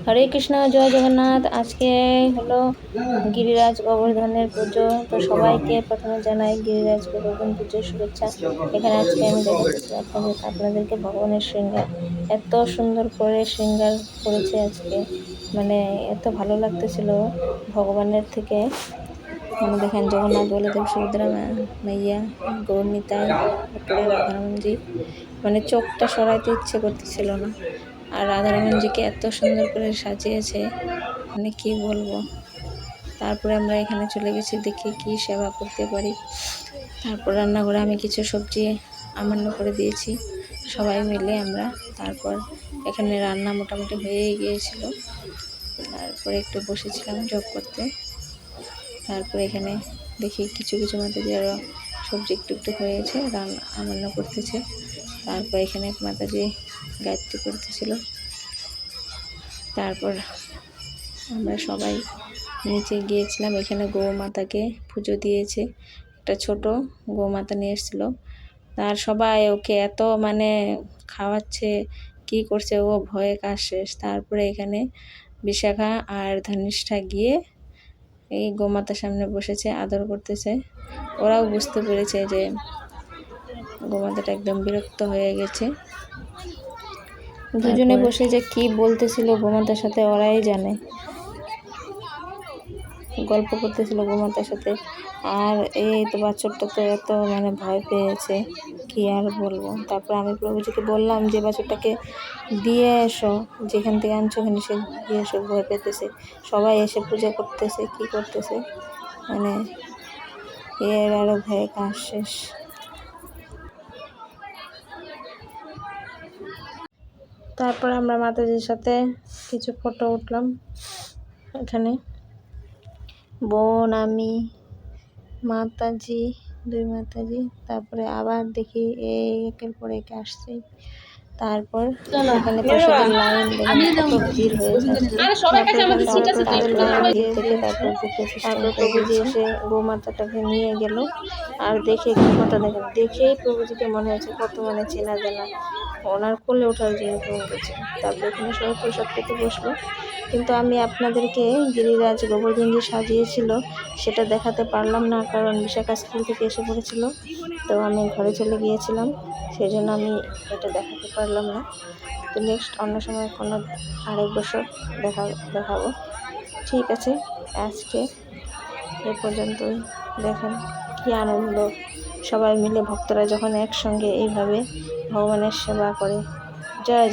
হরে কৃষ্ণ, জয় জগন্নাথ। আজকে হলো গিরিরাজ গোবর্ধনের পুজো। তো সবাইকে প্রথমে জানাই গিরিরাজ গোবর্ধন পুজোর শুভেচ্ছা। এখানে আজকে আমি দেখাচ্ছি আপনাদেরকে ভগবানের শৃঙ্গার। এত সুন্দর করে শৃঙ্গার করেছে আজকে, মানে এত ভালো লাগতেছিল ভগবানের থেকে। মানে দেখেন, জগন্নাথ বলদেব সুভদ্রা মাইয়া, গৌর নিতাই, উপরে রাধারমণজি, মানে চোখটা সরাইতে ইচ্ছে করতেছিল না। আর রাধারমণজিকে এত সুন্দর করে সাজিয়েছে, মানে কি বলবো। তারপরে আমরা এখানে চলে গেছি, দেখি কি সেবা করতে পারি। তারপর রান্নাঘরে আমি কিছু সবজি আমান্য করে দিয়েছি সবাই মিলে আমরা। তারপর এখানে রান্না মোটামুটি হয়েই গিয়েছিল। তারপরে একটু বসেছিলাম জব করতে। তারপরে এখানে দেখি কিছু কিছু মাতাজি আরও সবজি একটু একটু হয়েছে, রান্না আমান্য করতেছে। তারপর এখানে মাতাজি গায়ত্রী করতেছিল। তারপর আমরা সবাই নিচে গিয়েছিলাম, এখানে গৌমাতাকে পুজো দিয়েছে। একটা ছোট গৌমাতা নিয়ে এসেছিলো। আর সবাই ওকে এত মানে খাওয়াচ্ছে, কি করছে, ও ভয়ে কাজ শেষ। তারপরে এখানে বিশাখা আর ধনিষ্ঠা গিয়ে এই গোমাতার সামনে বসেছে, আদর করতেছে। ওরাও বুঝতে পেরেছে যে গোমাতাটা একদম বিরক্ত হয়ে গেছে। দুজনে বসে যে কি বলতেছিল গোমাতার সাথে ওরাই জানে, গল্প করতেছিল গোমাতার সাথে। আর এই তো বাছুরটা তো এত মানে ভয় পেয়েছে, কি আর বলবো। তারপর আমি প্রভুজিকে বললাম যে বাছুরটাকে দিয়ে এসো, যেখান থেকে আনছো ওখানে সে দিয়ে এসো, ভয় পেতেছে। সবাই এসে পূজা করতেছে, কি করতেছে, মানে এর আরও ভয়ে কাজ শেষ। তারপর আমরা মাতাজির সাথে কিছু ফটো উঠলাম। এখানে বোন, আমি, মাতাজি, দুই মাতাজি। তারপরে আবার দেখি এই একের পর একে আসছে। তারপর এখানে প্রসাদের লাইন দেখেন কত ভিড় হয়ে যাচ্ছে। তারপর প্রভুজি এসে গোমাতাটাকে নিয়ে গেল। আর দেখে কথা দেখেন, দেখেই প্রভুজিকে মনে হয়েছে কত মানে চেনা জানা, ওনার কোলে ওঠার জন্য কেমন গেছে। তারপর এখানে সবাই প্রসাদ পেতে বসলো। কিন্তু আমি আপনাদেরকে গিরিরাজ গোবর্ধন যে সাজিয়েছিল সেটা দেখাতে পারলাম না, কারণ বিশাখা স্কুল থেকে এসে পড়েছিল। তো আমি ঘরে চলে গিয়েছিলাম, সেই জন্য আমি এটা দেখাতে পারলাম না। তো নেক্সট অন্য সময় কোনো আরেক বছর দেখাবো। ঠিক আছে, আজকে এ পর্যন্তই। দেখেন কি আনন্দ, সবাই মিলে ভক্তরা যখন একসঙ্গে এইভাবে ভগবানের সেবা করে। জয় জয়।